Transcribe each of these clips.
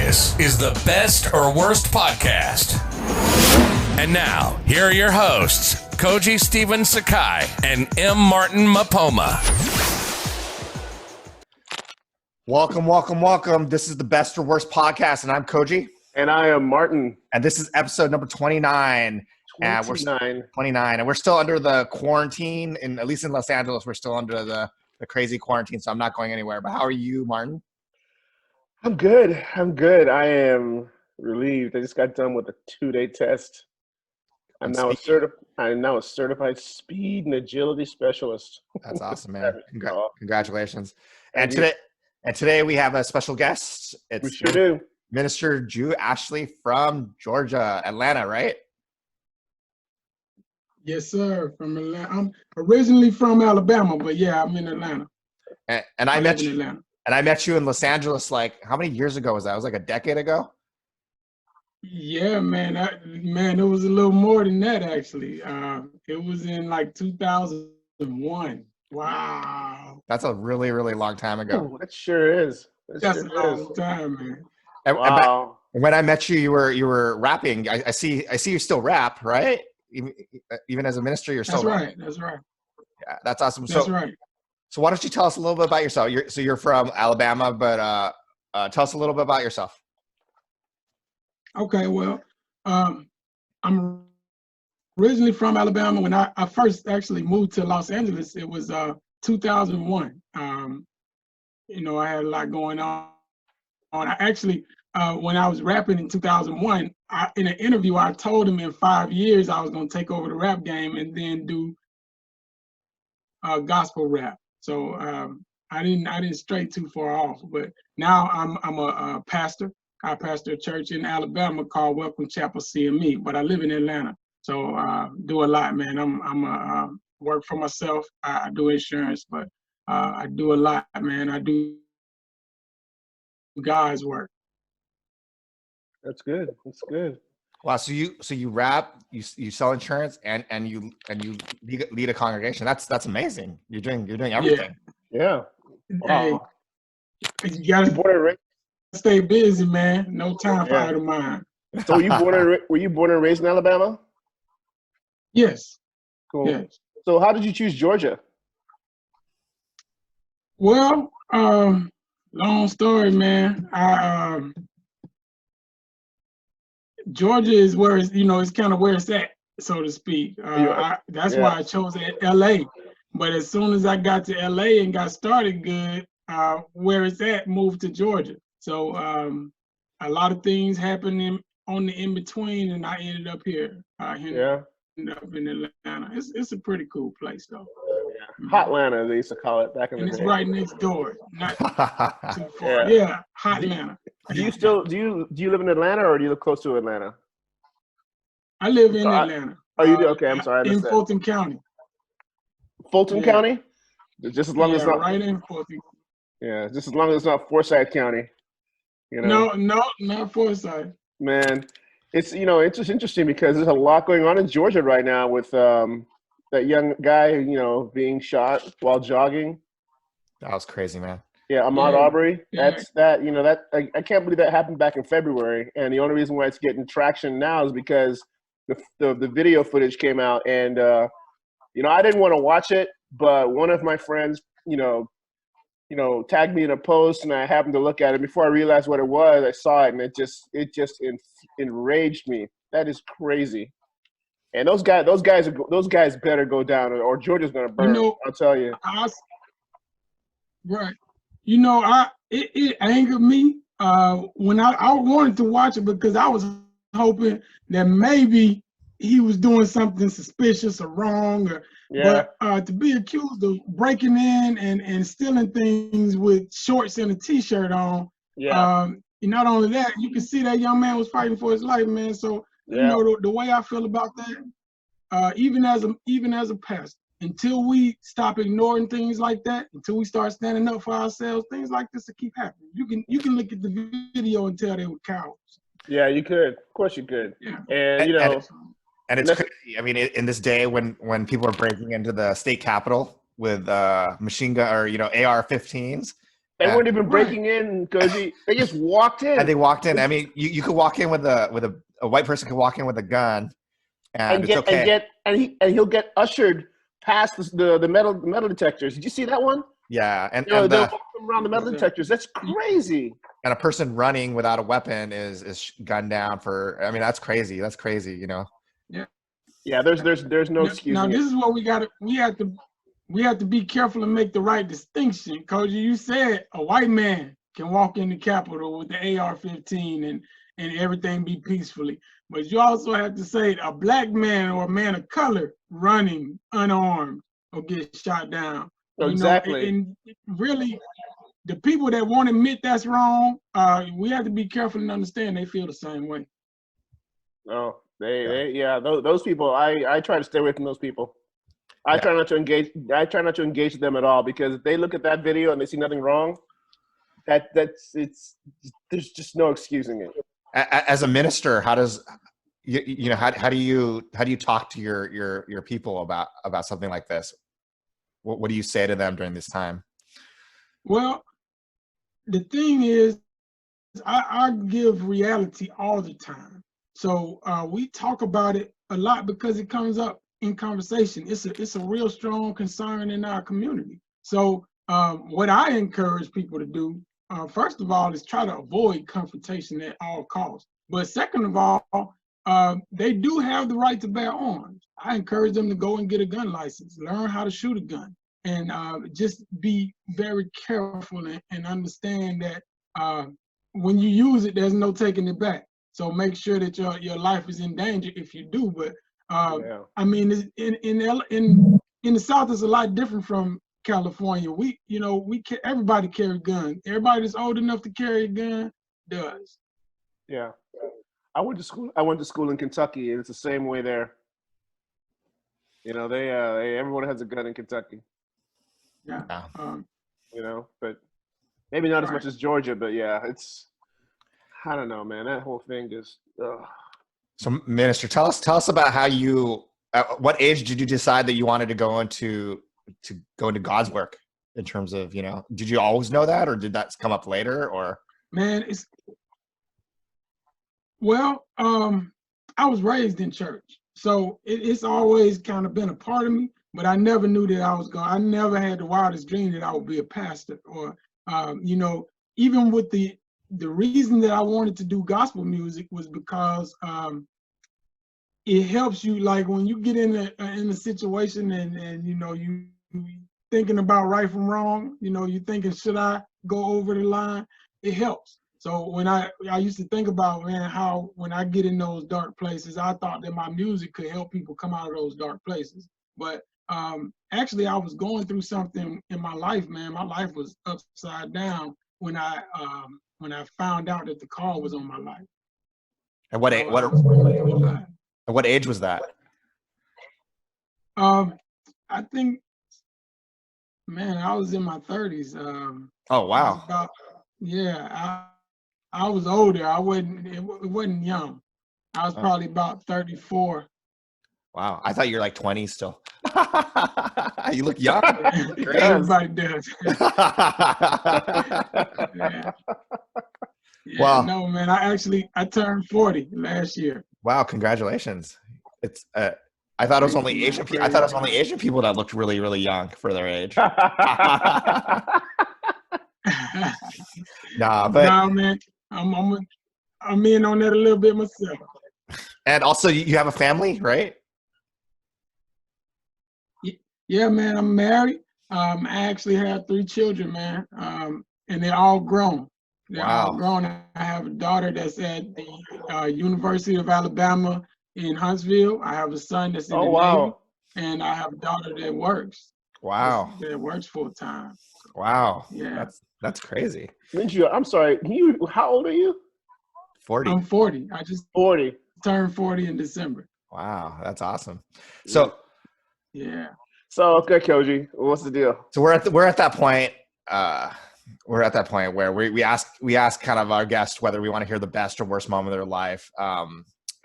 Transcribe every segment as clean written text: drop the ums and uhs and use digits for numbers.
This is the Best or Worst Podcast. And now, here are your hosts, Koji Stephen Sakai and M. Martin Mapoma. Welcome. This is the Best or Worst Podcast, and I'm Koji. And I am Martin. And this is episode number 29. 29. And we're still under the quarantine, at least in Los Angeles, we're still under the crazy quarantine, so I'm not going anywhere. But how are you, Martin? I'm good. I am relieved. I just got done with a 2-day test. I'm now a certified speed and agility specialist. That's awesome, man. Congratulations. And today we have a special guest. We sure do. Minister Drew Ashley from Georgia, Atlanta, right? Yes, sir. From Atlanta. I'm originally from Alabama, but yeah, I'm in Atlanta. And I met you. And I met you in Los Angeles, like, how many years ago was that? It was like a decade ago? Yeah, man. It was a little more than that, actually. It was in like 2001. Wow. That's a really, really long time ago. Oh, that sure is. That's a long time, man. Wow. And when I met you, you were rapping. I see you still rap, right? Even as a minister, you're still rapping. That's right. Yeah, that's awesome. That's right. So why don't you tell us a little bit about yourself? You're from Alabama, but tell us a little bit about yourself. Okay, well, I'm originally from Alabama. When I first actually moved to Los Angeles, it was 2001. I had a lot going on. I actually, when I was rapping in 2001, in an interview, I told him in 5 years I was going to take over the rap game and then do gospel rap. So I didn't stray too far off, but now I'm a pastor. I pastor a church in Alabama called Welcome Chapel CME, but I live in Atlanta. So do a lot, man. I'm a work for myself. I do insurance, but I do a lot, man. I do God's work. That's good. Wow. So you rap, you sell insurance, and you lead a congregation. That's amazing. You're doing everything. Yeah. Wow. Hey, you gotta stay busy, man. No time for idle mind. So were you born and raised in Alabama? Yes. Cool. Yes. So how did you choose Georgia? Well, long story, man. Georgia is where it's kind of where it's at, so to speak. That's why I chose LA. But as soon as I got to LA and got started good, where it's at, moved to Georgia. So a lot of things happened on the in-between, and I ended up here. Ended up in Atlanta. It's a pretty cool place, though. Yeah. Hotlanta, they used to call it back in the day. And it's right next door, not too far. Yeah, Hotlanta. Do you live in Atlanta, or do you live close to Atlanta? I live in Atlanta. Oh, you do? Okay, I'm sorry. In Fulton County. Fulton County? Just as long as it's not right in Fulton. Yeah, just as long as it's not Forsyth County. No, not Forsyth. Man, it's it's just interesting because there's a lot going on in Georgia right now with that young guy, being shot while jogging. That was crazy, man. Yeah, Ahmaud Arbery. That's I can't believe that happened back in February, and the only reason why it's getting traction now is because the video footage came out, and I didn't want to watch it, but one of my friends, tagged me in a post, and I happened to look at it. Before I realized what it was, I saw it, and it just enraged me. That is crazy. And those guys better go down, or Georgia's gonna burn. I'll tell you. Right. It angered me when I wanted to watch it because I was hoping that maybe he was doing something suspicious or wrong, but to be accused of breaking in and stealing things with shorts and a t-shirt on, not only that, you can see that young man was fighting for his life, man. So the way I feel about that, even as a pastor, until we stop ignoring things like that, until we start standing up for ourselves, things like this will keep happening. You can look at the video and tell they were cowards. Yeah, you could. Of course you could. Yeah. And it's crazy. I mean, in this day when people are breaking into the state capitol with machine gun or AR-15s, They weren't even breaking in, Koji. They just walked in. And they walked in. I mean, you could walk in with a white person could walk in with a gun, and it's okay. He'll get ushered past the metal detectors. Did you see that one? Yeah, and they'll walk around the metal detectors. That's crazy. And a person running without a weapon is gunned down for. I mean, that's crazy. That's crazy. You know. Yeah. Yeah. There's no excuse. Now this is what we got. We have to be careful and make the right distinction. Koji, you said a white man can walk in the Capitol with the AR-15 and everything be peacefully. But you also have to say a black man or a man of color running unarmed or get shot down. Exactly. And really, the people that won't admit that's wrong, we have to be careful and understand they feel the same way. Oh, those people. I try to stay away from those people. I try not to engage. I try not to engage them at all, because if they look at that video and they see nothing wrong, there's just no excusing it. As a minister, how does how do you talk to your people about something like this? What do you say to them during this time? Well, the thing is, I give reality all the time. So we talk about it a lot because it comes up in conversation. It's a real strong concern in our community. So what I encourage people to do, first of all, is try to avoid confrontation at all costs. But second of all, they do have the right to bear arms. I encourage them to go and get a gun license, learn how to shoot a gun, and just be very careful and understand that when you use it, there's no taking it back. So make sure that your life is in danger if you do. But I mean, in the South, it's a lot different from California. Everybody carry guns. Everybody that's old enough to carry a gun does. Yeah. I went to school in Kentucky, and it's the same way there. Everyone has a gun in Kentucky. Yeah. But maybe not as much as Georgia, but yeah, I don't know, man. That whole thing just. So, Minister, tell us about how you. At what age did you decide that you wanted to go into God's work? In terms of, did you always know that, or did that come up later, or? Man, I was raised in church, so it's always kind of been a part of me. But I never knew that I never had the wildest dream that I would be a pastor, or even with the reason that I wanted to do gospel music was because it helps you, like when you get in a situation and you thinking about right from wrong, you thinking, should I go over the line? It helps. So when I used to think about, man, how when I get in those dark places, I thought that my music could help people come out of those dark places. But actually, I was going through something in my life, man. My life was upside down when I found out that the call was on my life. And what age was that? I think, man, I was in my 30s. Oh wow! I was older. It wasn't young. I was probably about 34. Wow, I thought you were like 20 still. You look young. Everybody does. Yeah. Wow. No, man. I turned 40 last year. Wow, congratulations! It's I thought it was only Asian people. I thought it was only Asian people that looked really, really young for their age. Nah, man. I'm in on that a little bit myself. And also, you have a family, right? Yeah, man. I'm married. I actually have 3 children, man. And they're all grown. They're all grown. I have a daughter that's at the University of Alabama in Huntsville. I have a son that's in the Navy, and I have a daughter that works. Wow. That works full time. Wow. Yeah. That's crazy. I'm sorry. How old are you? 40. I'm 40. I just 40. Turned 40 in December. Wow, that's awesome. So yeah. So okay, Koji, what's the deal? So we're at that point. We're at that point where we ask kind of our guests whether we want to hear the best or worst moment of their life.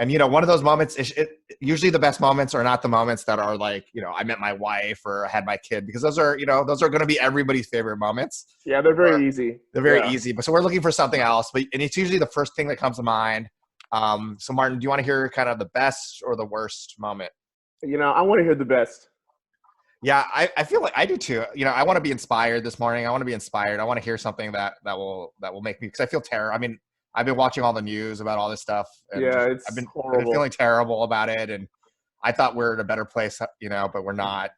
And, one of those moments, usually the best moments are not the moments that are like, I met my wife or I had my kid, because those are going to be everybody's favorite moments. Yeah, they're very easy. They're very easy. But so we're looking for something else, and it's usually the first thing that comes to mind. So Martin, do you want to hear kind of the best or the worst moment? I want to hear the best. Yeah, I feel like I do too. I want to be inspired this morning. I want to be inspired. I want to hear something that will make me, because I feel terror. I mean, I've been watching all the news about all this stuff. And I've been feeling terrible about it. And I thought we're in a better place, but we're not.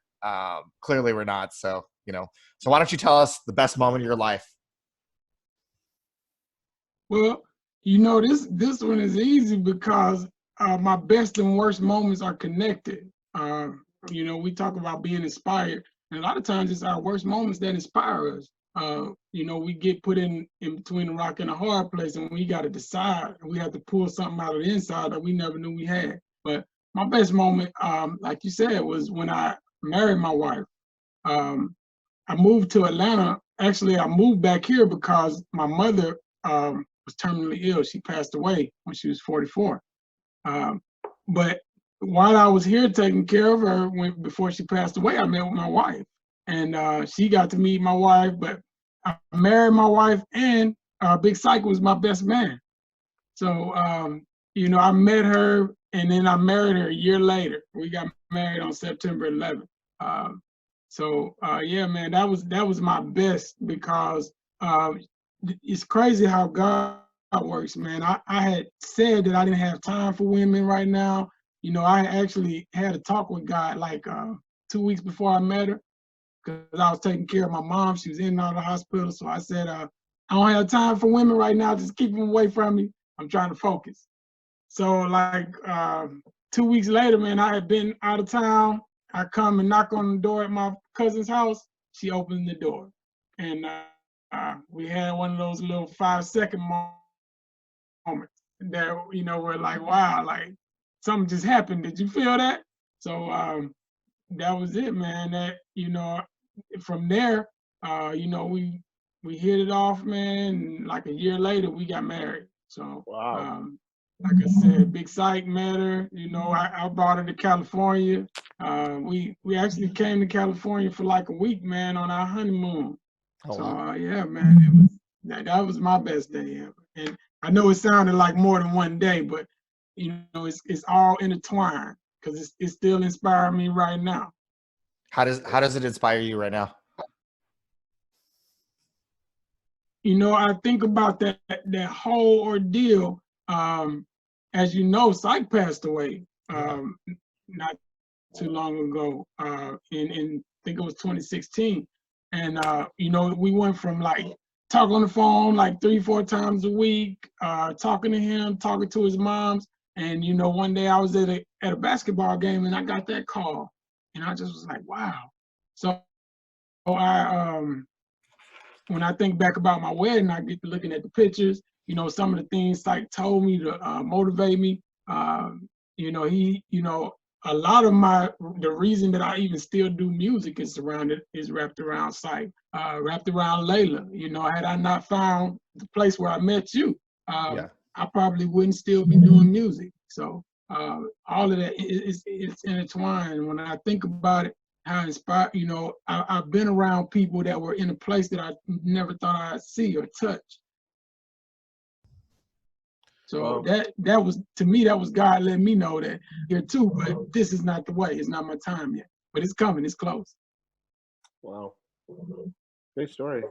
Clearly we're not. So, so why don't you tell us the best moment of your life? Well, this one is easy because my best and worst moments are connected. We talk about being inspired, and a lot of times it's our worst moments that inspire us. We get put in between a rock and a hard place, and we got to decide, and we have to pull something out of the inside that we never knew we had. But my best moment, like you said, was when I married my wife. I moved to Atlanta. Actually, I moved back here because my mother was terminally ill. She passed away when she was 44. But while I was here taking care of her, before she passed away, I met with my wife, and she got to meet my wife. But I married my wife, and Big Sakai was my best man. So I met her, and then I married her a year later. We got married on September 11th. Yeah, man, that was my best, because it's crazy how God works, man. I had said that I didn't have time for women right now. I actually had a talk with God like 2 weeks before I met her, because I was taking care of my mom. She was in and out of the hospital. So I said, I don't have time for women right now. Just keep them away from me. I'm trying to focus. So like 2 weeks later, man, I had been out of town. I come and knock on the door at my cousin's house. She opened the door. And we had one of those little 5-second moments that, we're like, wow, like something just happened. Did you feel that? So that was it, man. That, from there, we hit it off, man. And like a year later, we got married. So, wow. Like I said, Big Psych met her. I brought her to California. We actually came to California for like a week, man, on our honeymoon. Oh, so wow. yeah, man, that was my best day ever. And I know it sounded like more than one day, but it's all intertwined, because it's still inspiring me right now. How does it inspire you right now? I think about that whole ordeal. As you know, Psych passed away not too long ago. In I think it was 2016, and we went from like talking on the phone like 3-4 times a week, talking to him, talking to his moms, and one day I was at a basketball game and I got that call, and I just was like, wow. So I when I think back about my wedding, I get to looking at the pictures. Some of the things Psych told me to motivate me. A lot of the reason that I even still do music is wrapped around Psych, wrapped around Layla. Had I not found the place where I met you, I probably wouldn't still be doing music. So all of that it's intertwined. When I think about it, how inspired, I've been around people that were in a place that I never thought I'd see or touch. So that was, to me, that was God letting me know that here too, but this is not the way. It's not my time yet, but it's coming. It's close. Wow. Great story.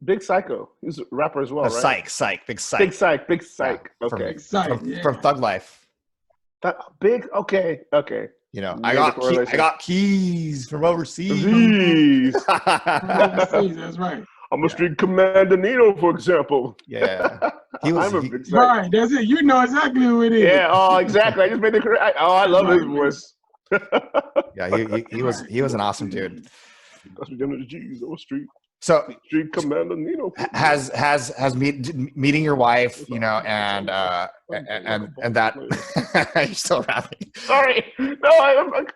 Big Psycho. He's a rapper as well, right? Psych. Big Psych. Big Psych. Yeah, okay. Big Psych, from Thug Life. Okay. I got keys from overseas. Overseas, that's right. I'm a street commander Nino, for example. Yeah. He was right, that's it. You know exactly who it is. Yeah, exactly. I just made the correct. I love his voice. Yeah, he was an awesome dude. So street commander Nino has meeting your wife, and that you're still rapping. Sorry, no,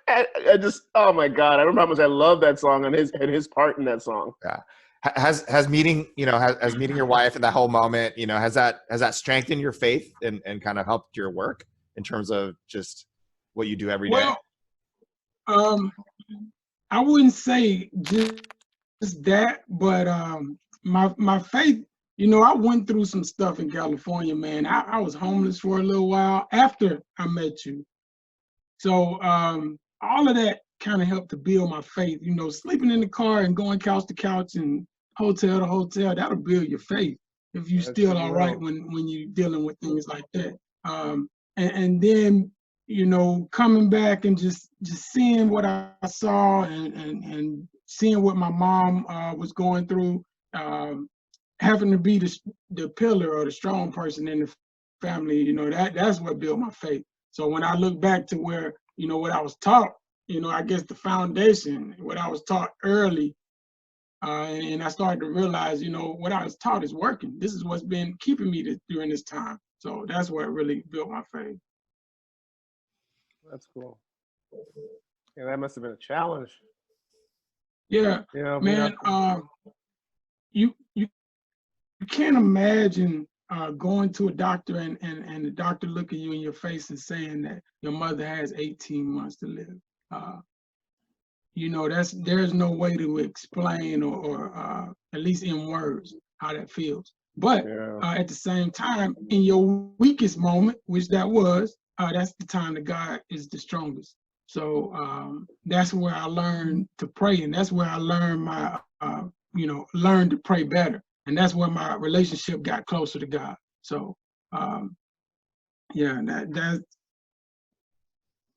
I just, oh my God, I remember how much I love that song and his part in that song. Yeah, Has meeting, has meeting your wife in that whole moment, has that strengthened your faith and kind of helped your work in terms of just what you do every day? Well, I wouldn't say just that, but my faith, I went through some stuff in California, man. I was homeless for a little while after I met you. So all of that kind of helped to build my faith. Sleeping in the car and going couch to couch and hotel to hotel, that'll build your faith if you're still all right when you're dealing with things like that. And then, coming back and just seeing what I saw and seeing what my mom was going through, having to be the pillar or the strong person in the family, that's what built my faith. So when I look back to where, what I was taught, I guess the foundation, what I was taught early, and I started to realize, what I was taught is working. This is what's been keeping me during this time. So that's what really built my faith. That's cool. Yeah, that must have been a challenge. Yeah, man. You can't imagine going to a doctor and the doctor looking you in your face and saying that your mother has 18 months to live. There's no way to explain or at least in words how that feels. But at the same time, in your weakest moment, which that was, that's the time that God is the strongest. So that's where I learned to pray, and that's where I learned learned to pray better. And that's where my relationship got closer to God. So,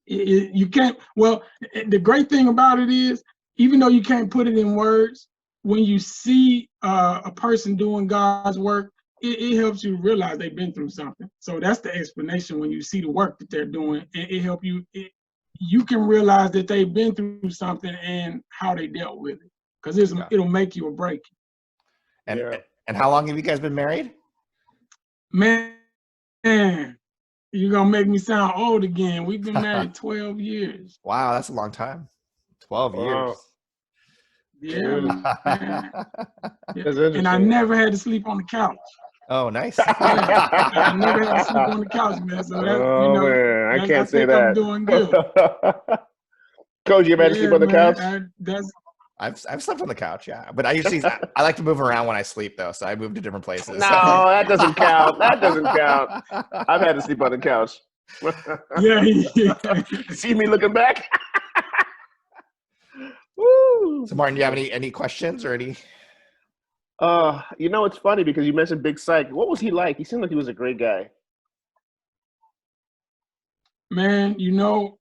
you can't, well, the great thing about it is, even though you can't put it in words, when you see a person doing God's work, it helps you realize they've been through something. So that's the explanation. When you see the work that they're doing, it helps you, you can realize that they've been through something and how they dealt with it. Because it'll make you or break you. And how long have you guys been married? Man, you're going to make me sound old again. We've been married 12 years. Wow, that's a long time. 12 years. Yeah, man. Yeah. And I never had to sleep on the couch. Oh, nice. I never had to sleep on the couch, man. So that, man, I can't say that. I'm doing good. Koji, you ever had to sleep on the couch? I've slept on the couch, yeah. But I like to move around when I sleep, though, so I move to different places. No, that doesn't count. That doesn't count. I've had to sleep on the couch. Yeah. See me looking back? Woo. So, Martin, do you have any questions or any? It's funny because you mentioned Big Psych. What was he like? He seemed like he was a great guy. Man,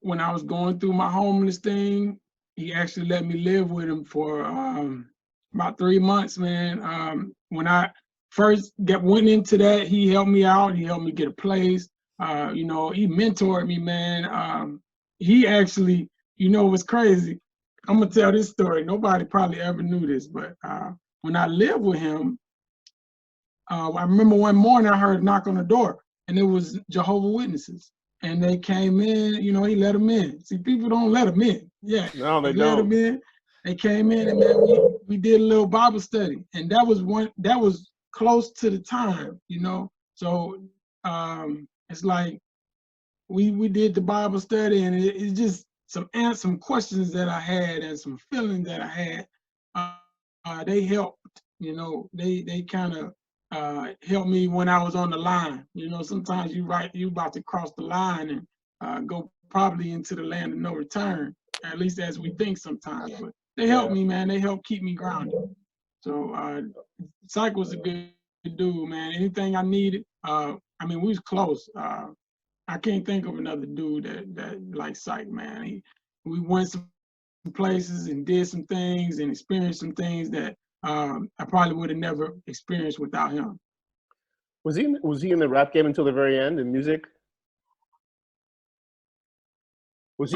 when I was going through my homeless thing, he actually let me live with him for about 3 months, man. When I first went into that, he helped me out. He helped me get a place. He mentored me, man. He actually, what's crazy? I'm going to tell this story. Nobody probably ever knew this, but when I lived with him, I remember one morning I heard a knock on the door, and it was Jehovah's Witnesses. And they came in, he let them in. See, people don't let them in. Yeah, no, they let them in. They came in, and man, we did a little Bible study, and that was close to the time, So it's like we did the Bible study, and it's just some questions that I had and some feelings that I had. They helped, they kind of helped me when I was on the line. Sometimes you about to cross the line and go probably into the land of no return, at least as we think sometimes. But they helped me, man. They helped keep me grounded. So Psych was a good dude, man. Anything I needed, we was close. I can't think of another dude that like Psych, man. We went some places and did some things and experienced some things that I probably would have never experienced without him. Was he in the rap game until the very end in music?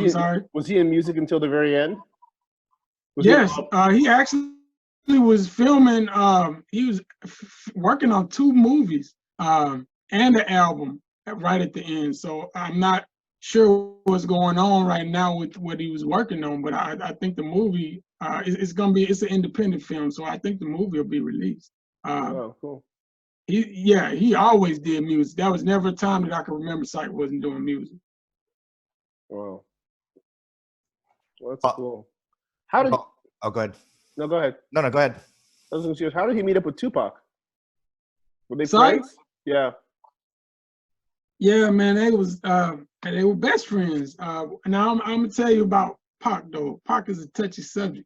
Sorry? Was he in music until the very end? Yes, he actually was filming. He was working on 2 movies and an album right at the end. So I'm not sure what's going on right now with what he was working on, but I think the movie it's an independent film, so I think the movie will be released. Oh, cool. He always did music. That was never a time that I can remember Sakai wasn't doing music. Wow. Well, that's cool. How did? Oh, go ahead. No, go ahead. No, go ahead. I was going to ask, how did he meet up with Tupac? Were they Sakai? friends? Yeah. Yeah, man, they were best friends. Now I'm gonna tell you about Pac though. Pac is a touchy subject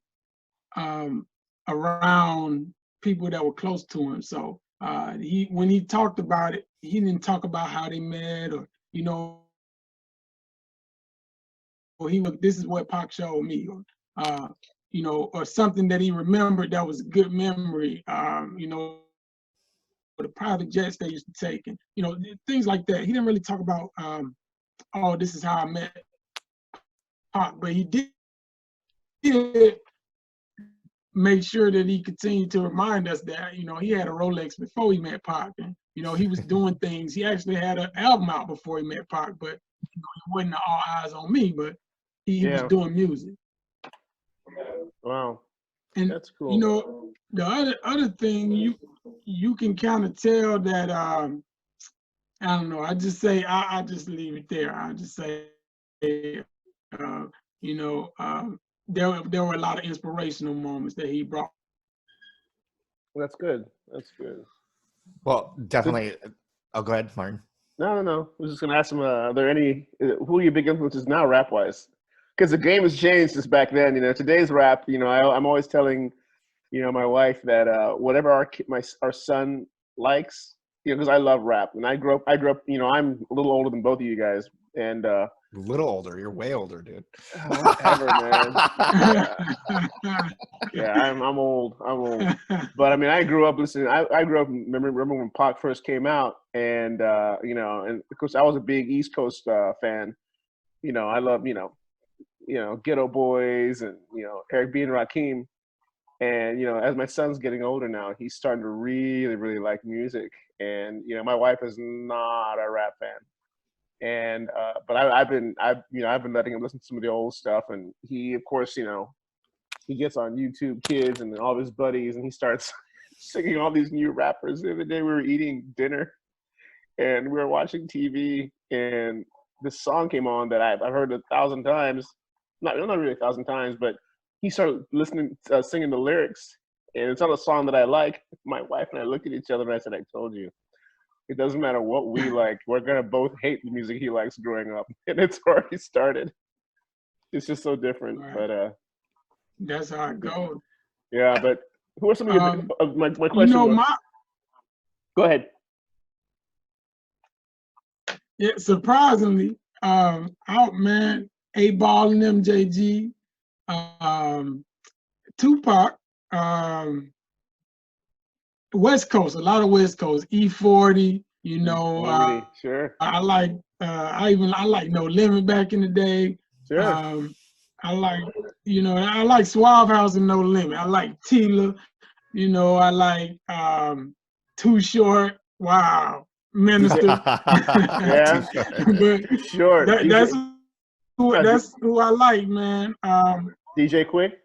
around people that were close to him. So when he talked about it, he didn't talk about how they met or this is what Pac showed me, or or something that he remembered that was a good memory. The private jets they used to take, and things like that. He didn't really talk about, oh, this is how I met Pac, but he did make sure that he continued to remind us that he had a Rolex before he met Pac, and he was doing things. He actually had an album out before he met Pac, but he wasn't all eyes on me, but he was doing music. Wow. And that's cool. The other thing you can kind of tell that I don't know. I just say I just leave it there. I just say there were a lot of inspirational moments that he brought. That's good. That's good. Well, definitely. Oh, go ahead, Martin. No. I was just gonna ask him. Are there any? Who are your big influences now, rap wise? Because the game has changed since back then. Today's rap. I'm always telling, my wife that whatever our son likes, because I love rap, and I grew up. I'm a little older than both of you guys, and a little older. You're way older, dude. Whatever, man. Yeah, I'm old. But I mean, I grew up listening. I grew up. Remember when Pac first came out, and and of course I was a big East Coast fan. I love Ghetto Boys and Eric B and Rakim. And as my son's getting older now, he's starting to really, really like music. And my wife is not a rap fan. And but I've been letting him listen to some of the old stuff. And he, of course, he gets on YouTube Kids and all of his buddies, and he starts singing all these new rappers. The other day we were eating dinner, and we were watching TV, and this song came on that I've heard 1,000 times. Not really 1,000 times, but he started singing the lyrics, and it's not a song that I like. My wife and I looked at each other and I said, "I told you, it doesn't matter what we like. We're gonna both hate the music he likes growing up," and it's already started. It's just so different, right. But that's how it goes. Yeah, but who are some of your? My question. Go ahead. Yeah, surprisingly, man, 8Ball and MJG. Tupac, West Coast, a lot of West Coast, E40, sure. I like No Limit back in the day. Sure. I like Suave House and No Limit. I like Tila, I like Too Short. Wow, Minister. Yeah, but sure. That's who I like, man. DJ Quick?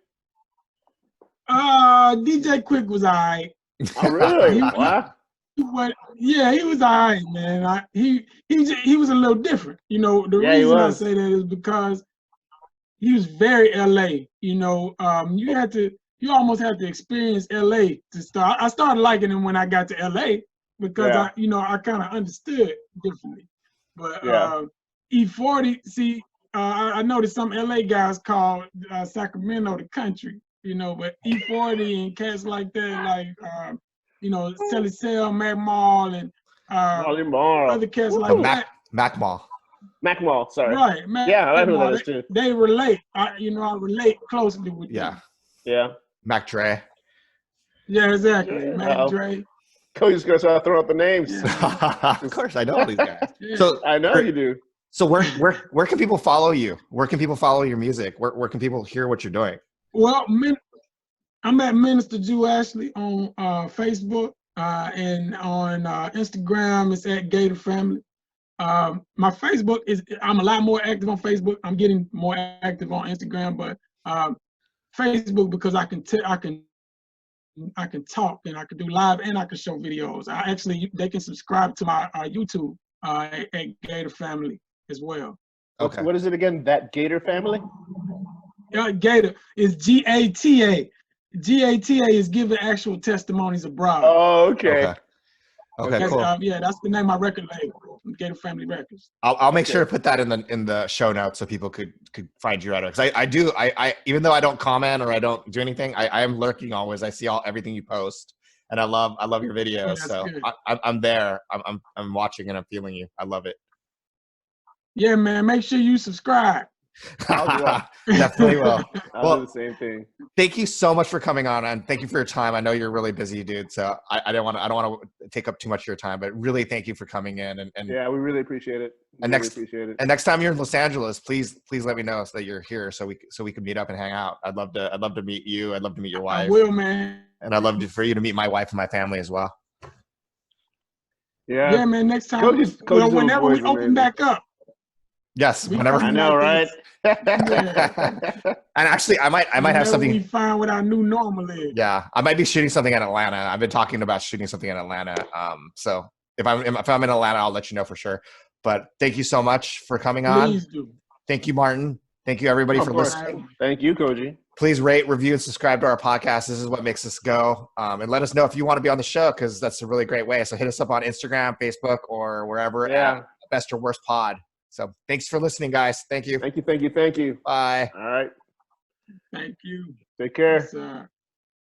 DJ Quick was all right. Oh, really? Wow. He was all right, man. He was a little different. The reason I say that is because he was very LA. You almost had to experience LA to start. I started liking him when I got to LA because I kind of understood differently. But E40, see, I noticed some LA guys call Sacramento the country, but E40 and cats like that, like Telly Cell, Mac Mall, and other cats like that. Mac Mall. Mac Mall, sorry. Right, I like who that is too. They relate. I relate closely with them. Yeah. Mac Dre. Yeah, exactly. Yeah. Mac Dre. Cody's gonna start throwing up the names. Yeah. Of course, I know all these guys. Yeah. So I know you do. So where can people follow you? Where can people follow your music? Where can people hear what you're doing? Well, I'm at Minister Jew Ashley on Facebook and on Instagram. It's at Gator Family. My Facebook I'm a lot more active on Facebook. I'm getting more active on Instagram, but Facebook because I can talk and I can do live and I can show videos. They can subscribe to my YouTube at Gator Family as well. Okay. What is it again? That Gator Family? Gator is GATA. GATA is giving actual testimonies abroad. Oh, okay. Okay, cool. That's the name of my record label, Gator Family Records. I'll make sure to put that in the show notes so people could find you right there. Because I even though I don't comment or I don't do anything, I am lurking always. I see everything you post, and I love your videos. So I'm there. I'm watching and I'm feeling you. I love it. Yeah, man. Make sure you subscribe. Definitely will. I'll do the same thing. Thank you so much for coming on, and thank you for your time. I know you're really busy, dude. So I don't want to take up too much of your time, but really thank you for coming in. And yeah, we really appreciate it. And next time you're in Los Angeles, please let me know so that you're here, so we can meet up and hang out. I'd love to meet you. I'd love to meet your wife. I will, man. And I'd love for you to meet my wife and my family as well. Yeah, man. Next time, whenever we open back up. Yes, whenever. I know, right? And actually, I might have something. We find what our new normal is. Yeah, I might be shooting something in Atlanta. I've been talking about shooting something in Atlanta. So if I'm in Atlanta, I'll let you know for sure. But thank you so much for coming on. Please do. Thank you, Martin. Thank you, everybody, for listening. Thank you, Koji. Please rate, review, and subscribe to our podcast. This is what makes us go. And let us know if you want to be on the show, because that's a really great way. So hit us up on Instagram, Facebook, or wherever at Best or Worst Pod. So thanks for listening, guys. Thank you. Thank you. Bye. All right. Thank you. Take care. Yes,